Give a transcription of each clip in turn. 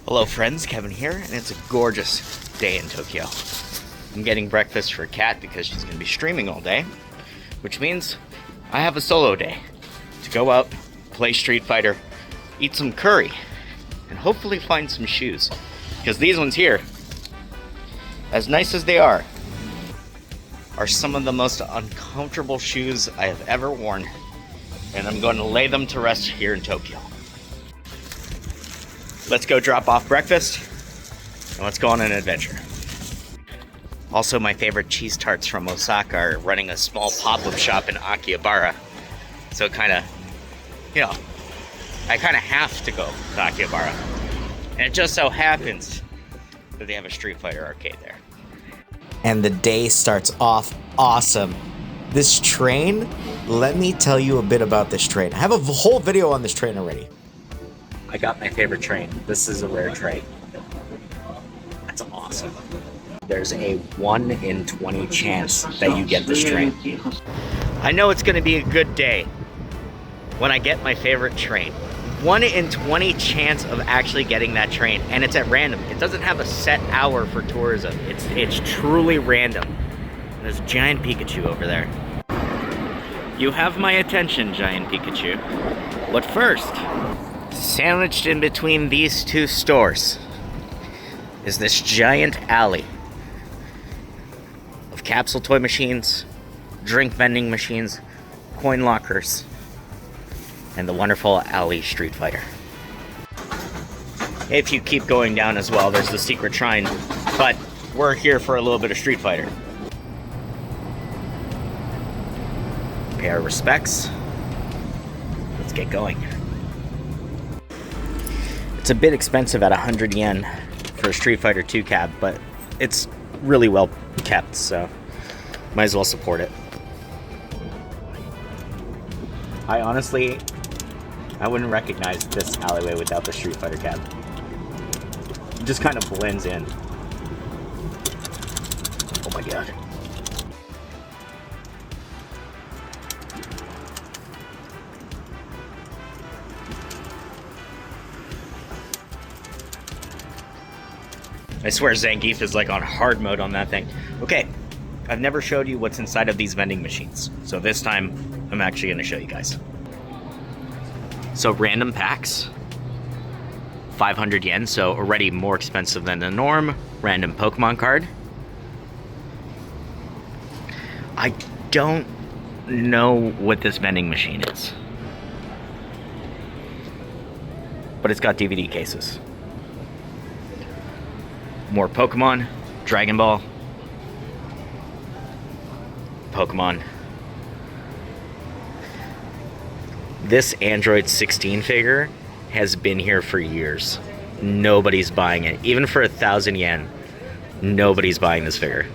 Hello friends, Kevin here, and it's a gorgeous day in Tokyo. I'm getting breakfast for Kat because she's going to be streaming all day, which means I have a solo day to go out, play Street Fighter, eat some curry, and hopefully find some shoes. Because these ones here, as nice as they are some of the most uncomfortable shoes I have ever worn, and I'm going to lay them to rest here in Tokyo. Let's go drop off breakfast, and let's go on an adventure. Also, my favorite cheese tarts from Osaka are running a small pop-up shop in Akihabara. So kind of, I kind of have to go to Akihabara. And it just so happens that they have a Street Fighter arcade there. And the day starts off awesome. This train, let me tell you a bit about this train. I have a whole video on this train already. I got my favorite train. This is a rare train. That's awesome. There's a 1 in 20 chance that you get this train. I know it's going to be a good day when I get my favorite train. 1 in 20 chance of actually getting that train, and it's at random. It doesn't have a set hour for tourism. It's truly random. There's a giant Pikachu over there. You have my attention, giant Pikachu. But first, sandwiched in between these two stores is this giant alley of capsule toy machines, drink vending machines, coin lockers, and the wonderful alley Street Fighter. If you keep going down as well, there's the secret shrine, but we're here for a little bit of Street Fighter. Pay our respects. Let's get going. It's a bit expensive at 100 yen for a Street Fighter 2 cab, but it's really well kept, so might as well support it. I wouldn't recognize this alleyway without the Street Fighter cab. It just kind of blends in. Oh my god. I swear Zangief is like on hard mode on that thing. Okay, I've never showed you what's inside of these vending machines, so this time I'm actually going to show you guys. So random packs, 500 yen, so already more expensive than the norm. Random Pokemon card. I don't know what this vending machine is, but it's got DVD cases. More Pokemon, Dragon Ball, Pokemon. This Android 16 figure has been here for years. Nobody's buying it. Even for 1,000 yen, nobody's buying this figure.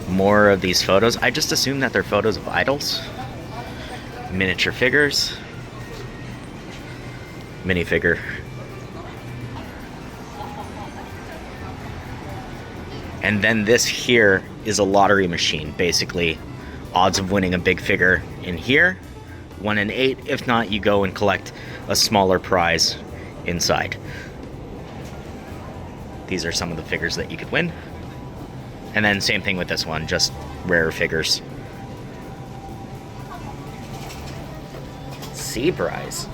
More of these photos. I just assume that they're photos of idols. Miniature figures. Minifigure. And then this here is a lottery machine, basically. Odds of winning a big figure in here, 1 in 8. If not, you go and collect a smaller prize inside. These are some of the figures that you could win. And then same thing with this one, just rare figures. Sea prize.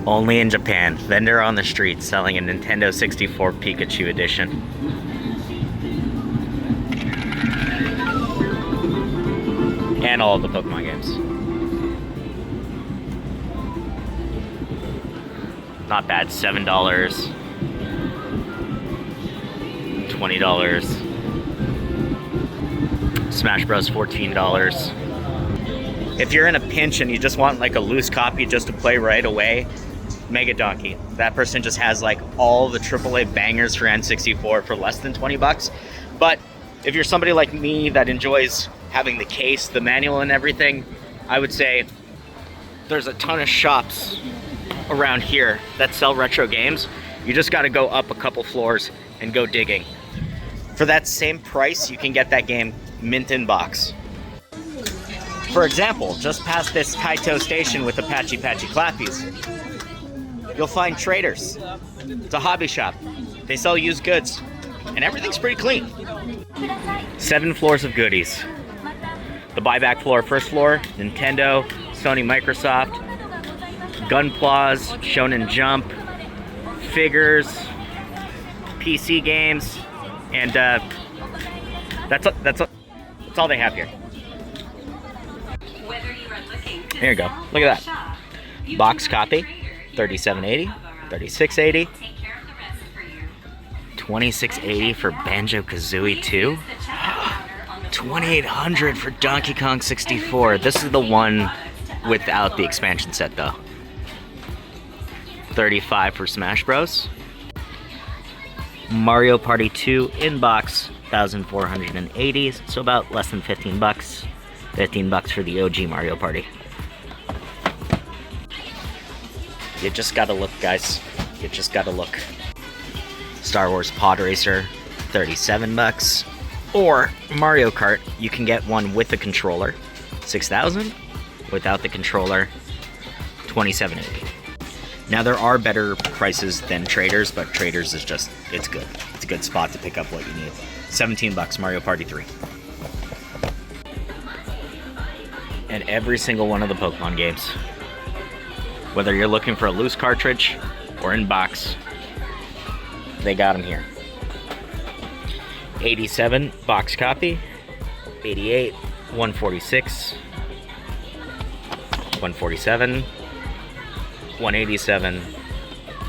Only in Japan. Vendor on the street selling a Nintendo 64 Pikachu edition. And all of the Pokemon games. Not bad. $7. $20. Smash Bros. $14. If you're in a pinch and you just want like a loose copy just to play right away, Mega Donkey. That person just has like all the AAA bangers for N64 for less than 20 bucks. But if you're somebody like me that enjoys having the case, the manual and everything, I would say there's a ton of shops around here that sell retro games. You just got to go up a couple floors and go digging. For that same price, you can get that game mint in box. For example, just past this Kaito station with Apache Patchy Clappies, you'll find Traders. It's a hobby shop. They sell used goods, and everything's pretty clean. 7 floors of goodies. The buyback floor, first floor, Nintendo, Sony, Microsoft, Gunpla's, Shonen Jump, figures, PC games, and that's all they have here. Here you go. Look at that. Box copy, $37.80, $36.80, $26.80 for Banjo-Kazooie 2, $2,800 for Donkey Kong 64. This is the one without the expansion set, though. $35 for Smash Bros. Mario Party 2 in box, $1,480, so about less than 15 bucks. 15 bucks for the OG Mario Party. You just gotta look, guys. You just gotta look. Star Wars Pod Racer, 37 bucks. Or Mario Kart, you can get one with the controller, 6,000. Without the controller, 27.80. Now there are better prices than Traders, but Traders is just, it's good. It's a good spot to pick up what you need. 17 bucks, Mario Party 3. And every single one of the Pokemon games. Whether you're looking for a loose cartridge or in box, they got them here. 87 box copy, 88, 146, 147, 187,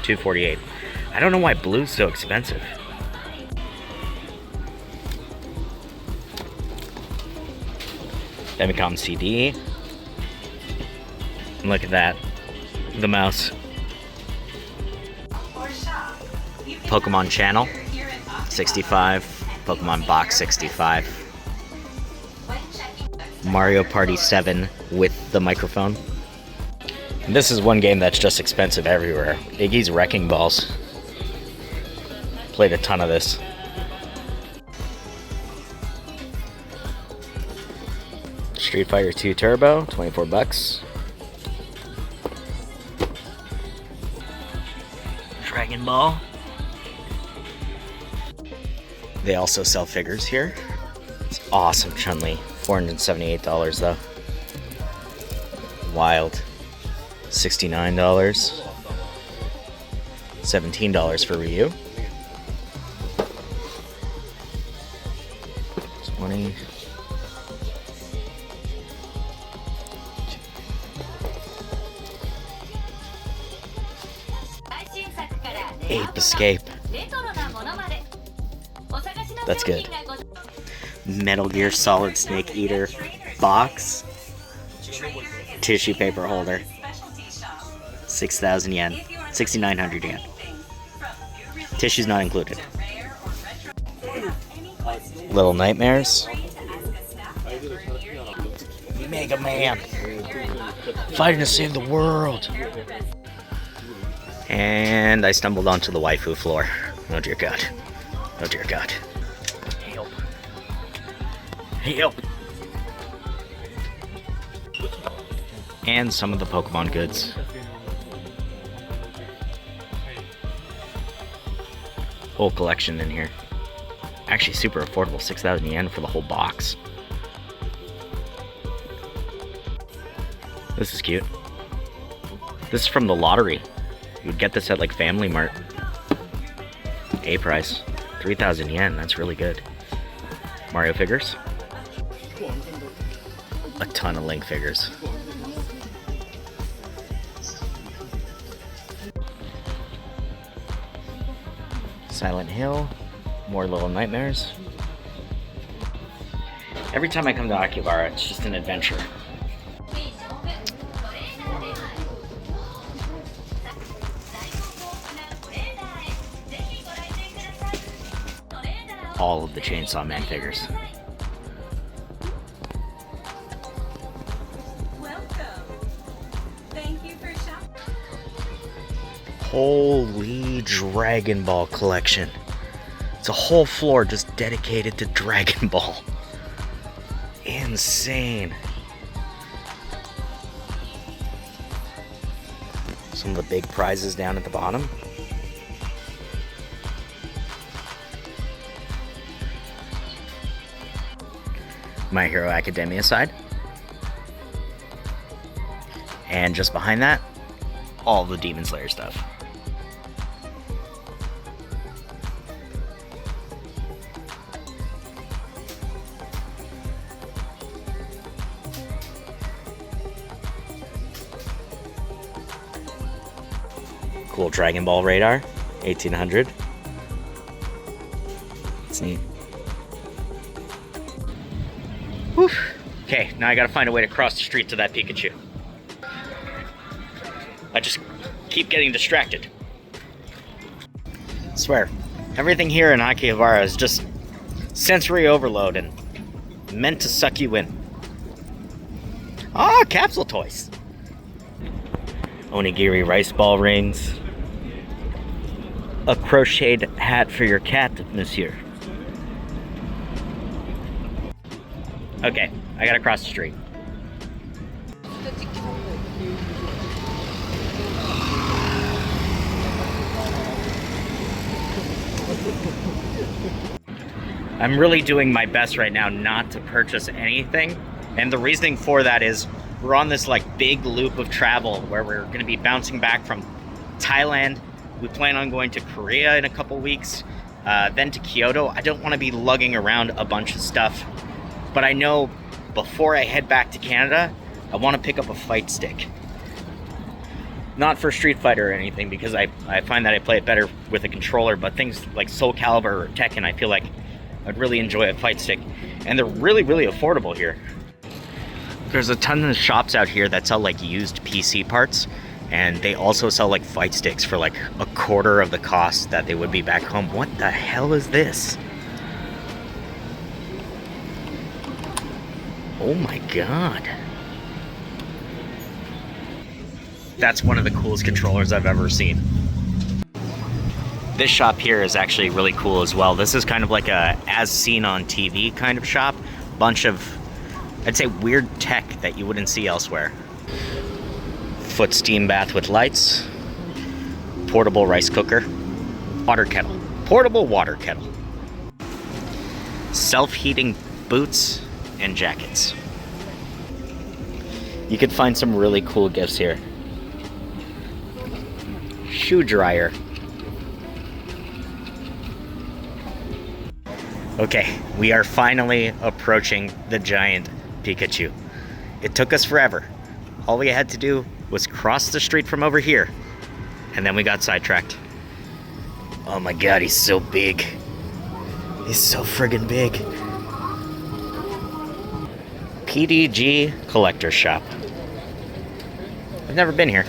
248. I don't know why blue's so expensive. Famicom CD. And look at that. The mouse. Pokemon Channel, 65. Pokemon Box, 65. Mario Party 7 with the microphone. And this is one game that's just expensive everywhere. Iggy's Wrecking Balls. Played a ton of this. Street Fighter 2 Turbo, 24 bucks. Dragon Ball. They also sell figures here. It's awesome, Chun-Li. $478 though. Wild. $69. $17 for Ryu. 20. Ape Escape. That's good. Metal Gear Solid Snake Eater box. Tissue paper holder. 6,000 yen. 6,900 yen. Tissue's not included. Little Nightmares. Mega Man. Fighting to save the world. And I stumbled onto the waifu floor. Oh dear God. Oh dear God. Help. Help. And some of the Pokemon goods. Whole collection in here. Actually super affordable, 6,000 yen for the whole box. This is cute. This is from the lottery. You would get this at like Family Mart. A price. 3,000 yen, that's really good. Mario figures. A ton of Link figures. Silent Hill. More Little Nightmares. Every time I come to Akihabara, it's just an adventure. All of the Chainsaw Man figures. Holy Dragon Ball collection. It's a whole floor just dedicated to Dragon Ball. Insane. Some of the big prizes down at the bottom. My Hero Academia side. And just behind that, all the Demon Slayer stuff. Cool Dragon Ball radar, 1800. That's neat. Whew. Okay, now I gotta find a way to cross the street to that Pikachu. I just keep getting distracted. I swear, everything here in Akihabara is just sensory overload and meant to suck you in. Ah, capsule toys. Onigiri rice ball rings. A crocheted hat for your cat, monsieur. Okay, I gotta cross the street. I'm really doing my best right now not to purchase anything. And the reasoning for that is we're on this like big loop of travel where we're gonna be bouncing back from Thailand. We plan on going to Korea in a couple weeks, then to Kyoto. I don't want to be lugging around a bunch of stuff, but I know before I head back to Canada, I want to pick up a fight stick. Not for Street Fighter or anything, because I find that I play it better with a controller, but things like Soul Calibur or Tekken, I feel like I'd really enjoy a fight stick. And they're really, really affordable here. There's a ton of shops out here that sell like used PC parts, and they also sell like fight sticks for like a quarter of the cost that they would be back home. What the hell is this? Oh my god. That's one of the coolest controllers I've ever seen. This shop here is actually really cool as well. This is kind of like a as seen on TV kind of shop. Bunch of, I'd say, weird tech that you wouldn't see elsewhere. Foot steam bath with lights. Portable rice cooker. Water kettle. Portable water kettle. Self-heating boots and jackets. You could find some really cool gifts here. Shoe dryer. Okay, we are finally approaching the giant Pikachu. It took us forever. All we had to do was cross the street from over here, and then we got sidetracked. Oh my god, he's so big. He's so friggin' big. PDG Collector Shop. I've never been here.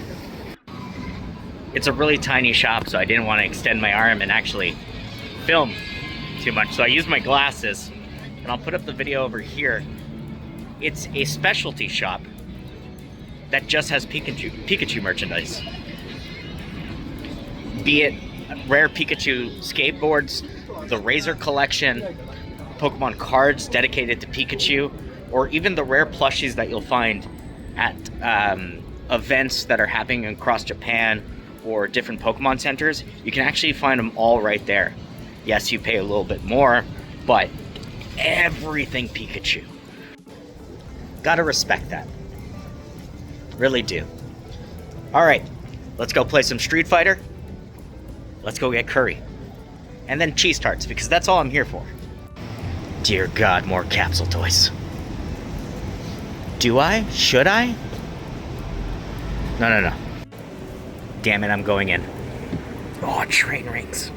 It's a really tiny shop, so I didn't want to extend my arm and actually film too much. So I used my glasses, and I'll put up the video over here. It's a specialty shop that just has Pikachu merchandise. Be it rare Pikachu skateboards, the Razor collection, Pokemon cards dedicated to Pikachu, or even the rare plushies that you'll find at events that are happening across Japan or different Pokemon centers. You can actually find them all right there. Yes, you pay a little bit more, but everything Pikachu. Gotta respect that. Really do. Alright, let's go play some Street Fighter. Let's go get curry. And then cheese tarts, because that's all I'm here for. Dear God, more capsule toys. Do I? Should I? No. Damn it, I'm going in. Oh, train rings.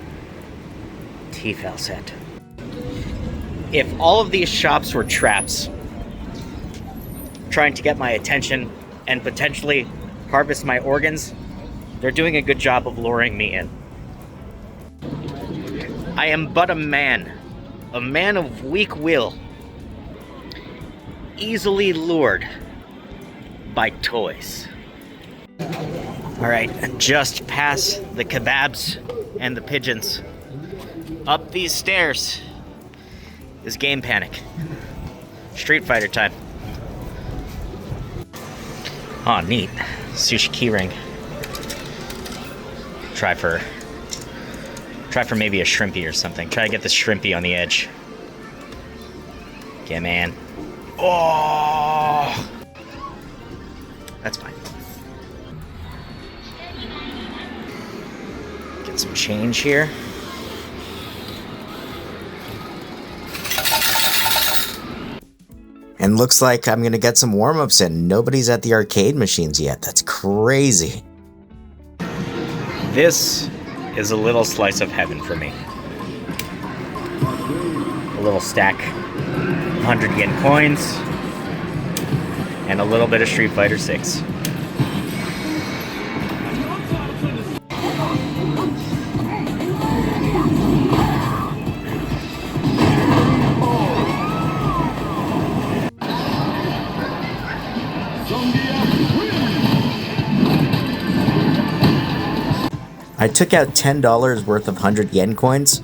T-Fell set. If all of these shops were traps, trying to get my attention and potentially harvest my organs, they're doing a good job of luring me in. I am but a man of weak will, easily lured by toys. Alright, just past the kebabs and the pigeons, up these stairs is Game Panic. Street Fighter time. Oh, neat. Sushi keyring. Try for maybe a shrimpy or something. Try to get the shrimpy on the edge. Yeah, man. Oh! That's fine. Get some change here. And looks like I'm gonna get some warm-ups in. Nobody's at the arcade machines yet. That's crazy. This is a little slice of heaven for me. A little stack of 100 yen coins and a little bit of Street Fighter 6. I took out $10 worth of 100 yen coins,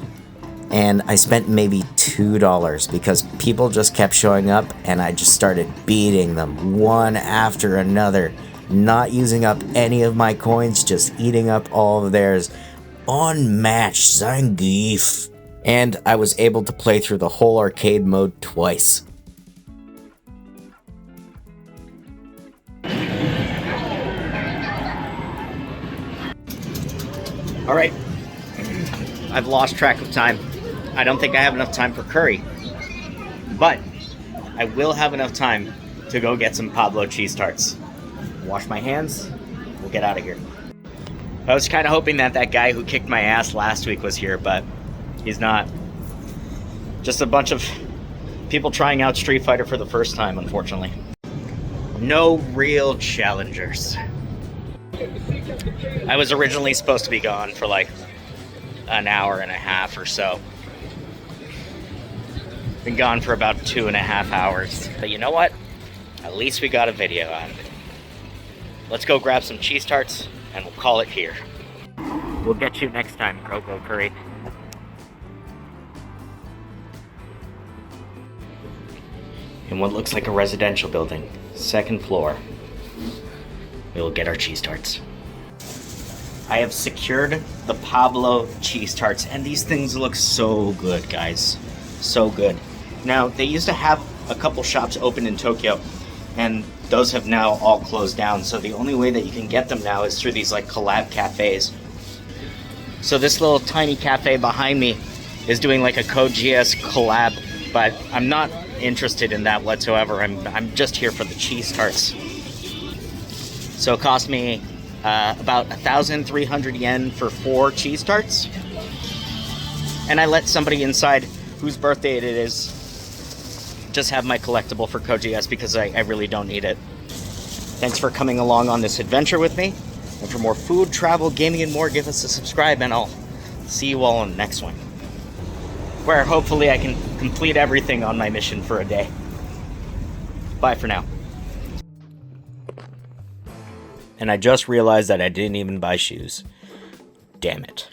and I spent maybe $2 because people just kept showing up, and I just started beating them one after another, not using up any of my coins, just eating up all of theirs. Unmatched, Zangief. And I was able to play through the whole arcade mode twice. All right, I've lost track of time. I don't think I have enough time for curry, but I will have enough time to go get some Pablo Cheese Tarts. Wash my hands, we'll get out of here. I was kind of hoping that that guy who kicked my ass last week was here, but he's not. Just a bunch of people trying out Street Fighter for the first time, unfortunately. No real challengers. I was originally supposed to be gone for like an hour and a half or so. Been gone for about 2.5 hours. But you know what? At least we got a video out of it. Let's go grab some cheese tarts and we'll call it here. We'll get you next time, Go Curry. In what looks like a residential building, 2nd floor, we will get our cheese tarts. I have secured the Pablo Cheese Tarts, and these things look so good, guys. So good. Now, they used to have a couple shops open in Tokyo, and those have now all closed down, so the only way that you can get them now is through these like collab cafes. So this little tiny cafe behind me is doing like a Code GS collab, but I'm not interested in that whatsoever. I'm just here for the cheese tarts. So it cost me about 1,300 yen for 4 cheese tarts. And I let somebody inside whose birthday it is just have my collectible for Code GS because I really don't need it. Thanks for coming along on this adventure with me. And for more food, travel, gaming, and more, give us a subscribe, and I'll see you all on the next one, where hopefully I can complete everything on my mission for a day. Bye for now. And I just realized that I didn't even buy shoes. Damn it.